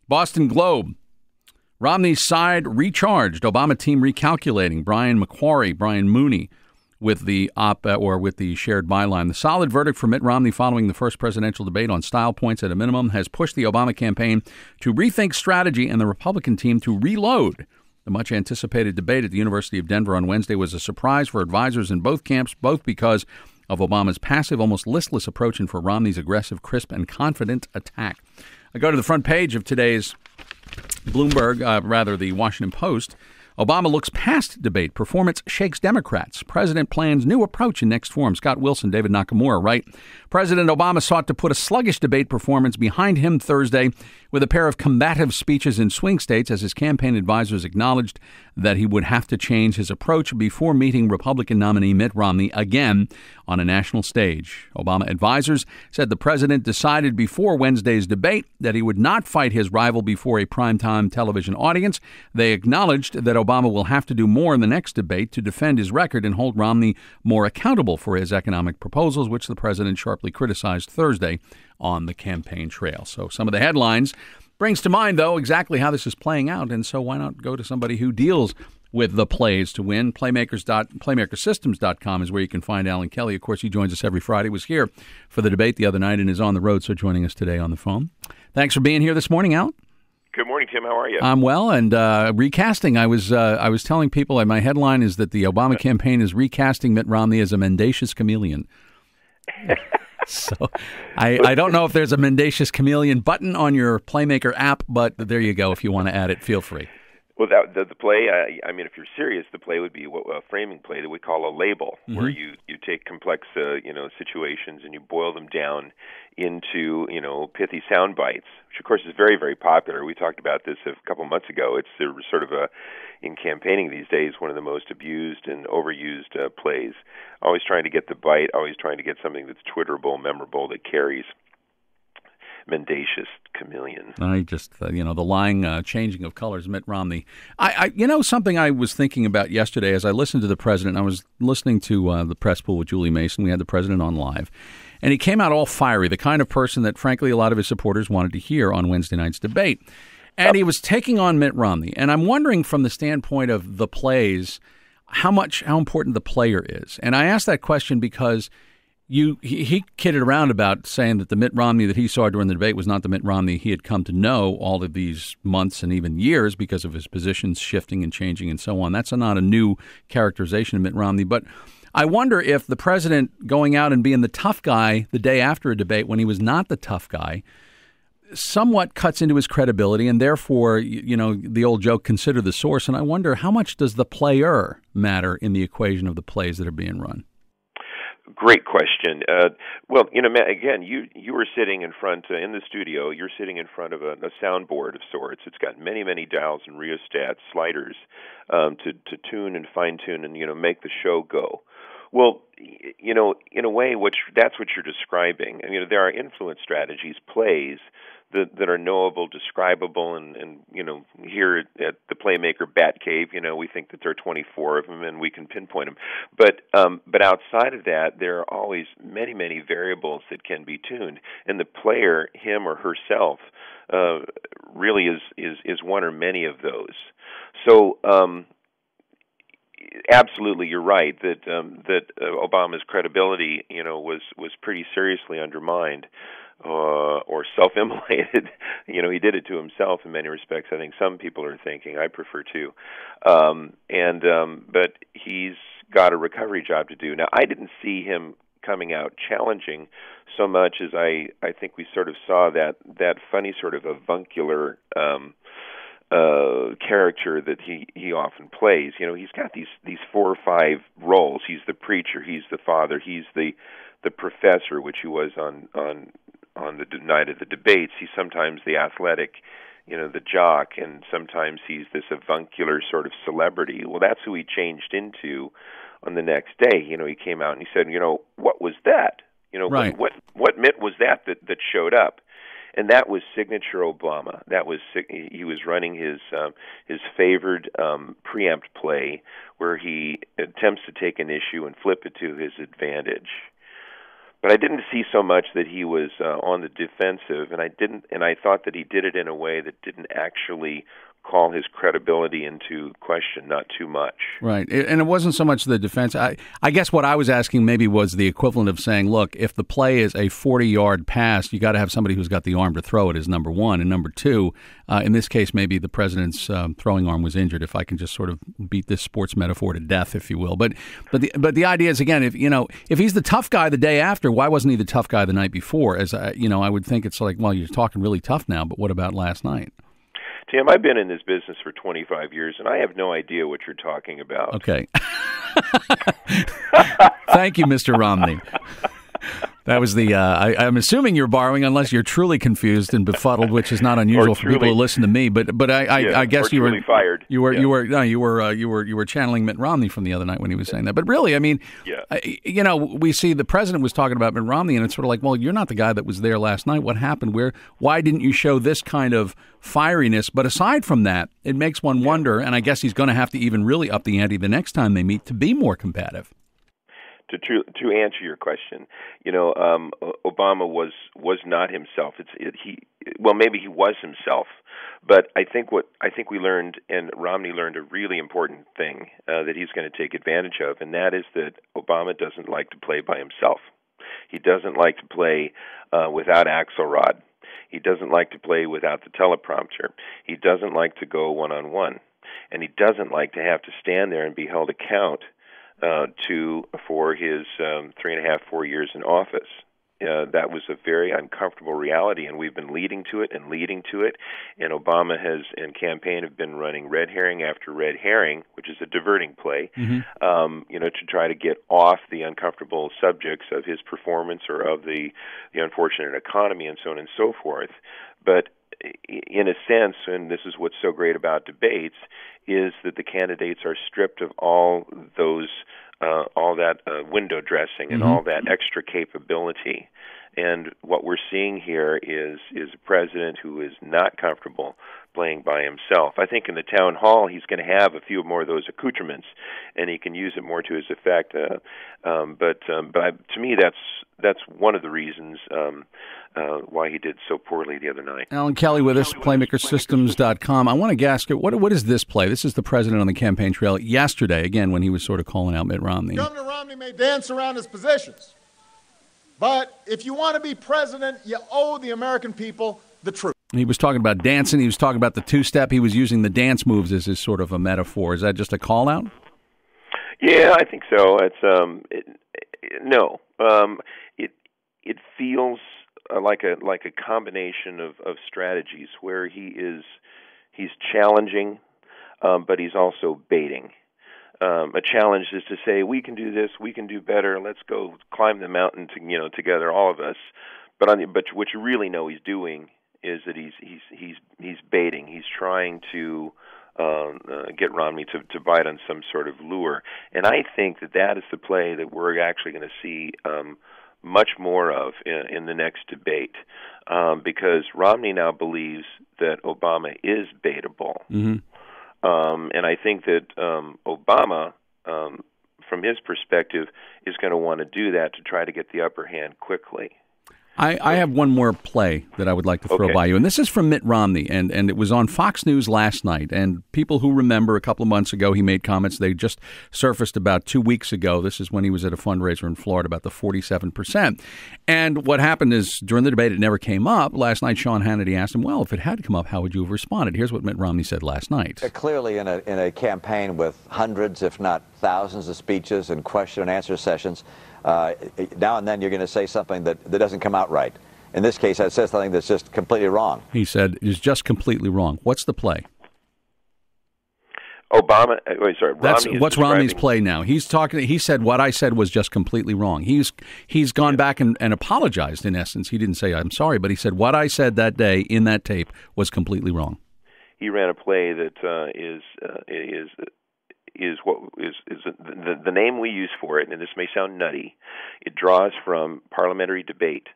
Boston Globe. Romney's side recharged. Obama team recalculating. Brian Mooney with the with the shared byline. The solid verdict for Mitt Romney following the first presidential debate on style points at a minimum has pushed the Obama campaign to rethink strategy and the Republican team to reload. The much-anticipated debate at the University of Denver on Wednesday was a surprise for advisors in both camps, both because of Obama's passive, almost listless approach and for Romney's aggressive, crisp, and confident attack. I go to the front page of today's the Washington Post. Obama looks past debate. Performance shakes Democrats. President plans new approach in next forum. Scott Wilson, David Nakamura write, President Obama sought to put a sluggish debate performance behind him Thursday with a pair of combative speeches in swing states as his campaign advisors acknowledged that he would have to change his approach before meeting Republican nominee Mitt Romney again on a national stage. Obama advisors said the president decided before Wednesday's debate that he would not fight his rival before a primetime television audience. They acknowledged that Obama will have to do more in the next debate to defend his record and hold Romney more accountable for his economic proposals, which the president sharply criticized Thursday on the campaign trail. So some of the headlines brings to mind, though, exactly how this is playing out. And so why not go to somebody who deals with the plays to win? Playmakersystems.com is where you can find Alan Kelly. Of course, he joins us every Friday. He was here for the debate the other night and is on the road, so joining us today on the phone. Thanks for being here this morning, Alan. Good morning, Tim. How are you? I'm well, and recasting. I was telling people, my headline is that the Obama campaign is recasting Mitt Romney as a mendacious chameleon. So I don't know if there's a mendacious chameleon button on your Playmaker app, but there you go. If you want to add it, feel free. Well, the play, I mean, if you're serious, the play would be a framing play that we call a label, where you take complex, situations and you boil them down into, pithy sound bites, which, of course, is very, very popular. We talked about this a couple months ago. It's sort of in campaigning these days, one of the most abused and overused plays. Always trying to get the bite, always trying to get something that's Twitterable, memorable, that carries. Mendacious chameleon. I just, the lying changing of colors, Mitt Romney. Something I was thinking about yesterday as I listened to the president. I was listening to the press pool with Julie Mason. We had the president on live, and he came out all fiery, the kind of person that, frankly, a lot of his supporters wanted to hear on Wednesday night's debate. And he was taking on Mitt Romney. And I'm wondering, from the standpoint of the plays, how important the player is. And I asked that question because he kidded around about saying that the Mitt Romney that he saw during the debate was not the Mitt Romney he had come to know all of these months and even years because of his positions shifting and changing and so on. That's not a new characterization of Mitt Romney. But I wonder if the president going out and being the tough guy the day after a debate when he was not the tough guy somewhat cuts into his credibility, and therefore, the old joke, consider the source. And I wonder, how much does the player matter in the equation of the plays that are being run? Great question. Matt, again, you were sitting in front in the studio. You're sitting in front of a soundboard of sorts. It's got many, many dials and rheostats, sliders to tune and fine tune and make the show go. Well, in a way, that's what you're describing. There are influence strategies, plays that are knowable, describable, and here at the Playmaker Batcave, we think that there are 24 of them, and we can pinpoint them. But outside of that, there are always many, many variables that can be tuned, and the player, him or herself, really is one or many of those. So. Absolutely, you're right that Obama's credibility, was pretty seriously undermined or self-immolated. He did it to himself in many respects. I think some people are thinking. I prefer to, but he's got a recovery job to do. Now, I didn't see him coming out challenging so much as I think we sort of saw that funny sort of avuncular character that he often plays. He's got these 4 or 5 roles. He's the preacher, he's the father, he's the professor, which he was on the night of the debates. He's sometimes the athletic, the jock, and sometimes he's this avuncular sort of celebrity. Well, that's who he changed into on the next day. He came out and he said, what was that? Right. What Mitt was that showed up? And that was signature Obama. He was running his favored preempt play, where he attempts to take an issue and flip it to his advantage. But I didn't see so much that he was on the defensive, and I thought that he did it in a way that didn't actually call his credibility into question, not too much. Right. And it wasn't so much the defense. I guess what I was asking maybe was the equivalent of saying, look, if the play is a 40-yard pass, you got to have somebody who's got the arm to throw it is number one. And number two, in this case, maybe the president's throwing arm was injured, if I can just sort of beat this sports metaphor to death, if you will. But the idea is, again, if he's the tough guy the day after, why wasn't he the tough guy the night before? As I would think it's like, well, you're talking really tough now, but what about last night? Tim, I've been in this business for 25 years, and I have no idea what you're talking about. Okay. Thank you, Mr. Romney. That was the. I'm assuming you're borrowing, unless you're truly confused and befuddled, which is not unusual for people who listen to me. But I guess you were fired. You were channeling Mitt Romney from the other night when he was saying that. But really, I mean, we see the president was talking about Mitt Romney, and it's sort of like, well, you're not the guy that was there last night. What happened? Why didn't you show this kind of fieriness? But aside from that, it makes one wonder, and I guess he's going to have to even really up the ante the next time they meet to be more combative. To answer your question, Obama was not himself. Maybe he was himself, but I think we learned, and Romney learned, a really important thing that he's going to take advantage of, and that is that Obama doesn't like to play by himself. He doesn't like to play without Axelrod. He doesn't like to play without the teleprompter. He doesn't like to go one-on-one, and he doesn't like to have to stand there and be held account for his 3.5, 4 years in office. That was a very uncomfortable reality, and we've been leading to it, and Obama and campaign have been running red herring after red herring, which is a diverting play, to try to get off the uncomfortable subjects of his performance or of the unfortunate economy and so on and so forth. But in a sense, and this is what's so great about debates, is that the candidates are stripped of all that window dressing and all that extra capability. And what we're seeing here is a president who is not comfortable playing by himself. I think in the town hall he's going to have a few more of those accoutrements, and he can use it more to his effect. But to me, that's one of the reasons why he did so poorly the other night. Alan Kelly with us, Playmakersystems.com. I want to ask you, what is this play? This is the president on the campaign trail yesterday, again, when he was sort of calling out Mitt Romney. Governor Romney may dance around his positions, but if you want to be president, you owe the American people the truth. He was talking about dancing. He was talking about the two-step. He was using the dance moves as his sort of a metaphor. Is that just a call-out? Yeah, I think so. It feels like a combination of strategies where he's challenging, but he's also baiting. A challenge is to say, we can do this, we can do better, let's go climb the mountain together, all of us. But what you really know he's doing is that he's baiting. He's trying to get Romney to bite on some sort of lure. And I think that is the play that we're actually going to see much more of in the next debate, because Romney now believes that Obama is baitable. Mm-hmm. And I think that Obama, from his perspective, is going to want to do that to try to get the upper hand quickly. I have one more play that I would like to throw by you, and this is from Mitt Romney, and it was on Fox News last night, and people who remember a couple of months ago he made comments. They just surfaced about 2 weeks ago. This is when he was at a fundraiser in Florida about the 47%. And what happened is during the debate it never came up. Last night Sean Hannity asked him, well, if it had come up, how would you have responded? Here's what Mitt Romney said last night. Clearly in a campaign with hundreds, if not thousands of speeches and question and answer sessions, now and then you're going to say something that doesn't come out right. In this case, I said something that's just completely wrong. He said, it's just completely wrong. What's the play? What's Romney's play now? He said what I said was just completely wrong. He's gone back and apologized, in essence. He didn't say I'm sorry, but he said what I said that day in that tape was completely wrong. He ran a play that is the name we use for it, and this may sound nutty. It draws from parliamentary debate,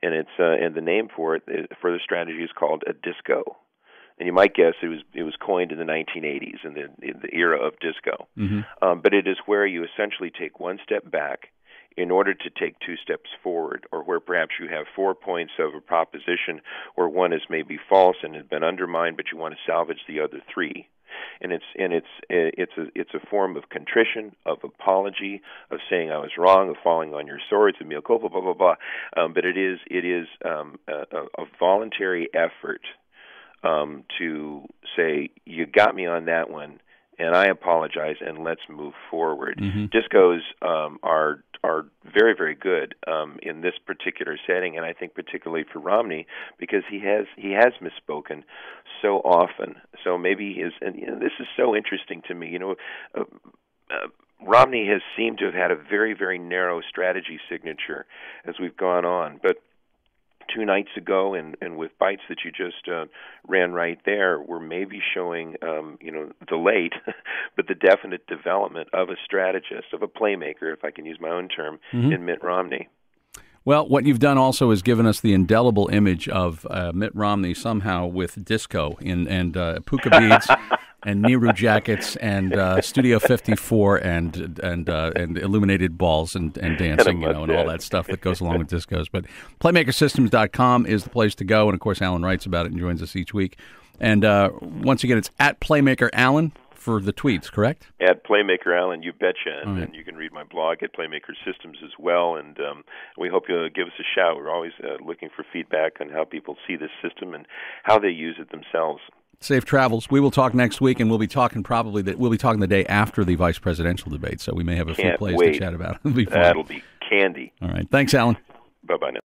and the name for the strategy is called a disco. And you might guess it was coined in the 1980s, in the era of disco. Mm-hmm. But it is where you essentially take one step back in order to take 2 steps forward, or where perhaps you have 4 points of a proposition where one is maybe false and has been undermined, but you want to salvage the other 3. And it's a form of contrition, of apology, of saying I was wrong, of falling on your sword, of mea culpa, blah blah blah. But it is a voluntary effort to say you got me on that one, and I apologize, and let's move forward. Discos are very, very good in this particular setting, and I think particularly for Romney, because he has misspoken so often. So maybe this is so interesting to me. Romney has seemed to have had a very, very narrow strategy signature as we've gone on, but 2 nights ago, and with bites that you just ran right there, we're maybe showing, the late, but the definite development of a strategist, of a playmaker, if I can use my own term, in Mitt Romney. Well, what you've done also is given us the indelible image of Mitt Romney somehow with disco and puka beads and Nehru jackets and Studio 54 and illuminated balls and dancing, and all that stuff that goes along with discos. But PlaymakerSystems.com is the place to go, and of course Alan writes about it and joins us each week. And once again, it's at Playmaker Alan for the tweets, correct? At Playmaker Alan, you betcha. And you can read my blog at Playmaker Systems as well. And we hope you'll give us a shout. We're always looking for feedback on how people see this system and how they use it themselves. Safe travels. We will talk next week, and we'll be talking the day after the vice presidential debate. So we may have a few plays to chat about. It'll be fun. That'll be candy. All right. Thanks, Alan. Bye-bye now.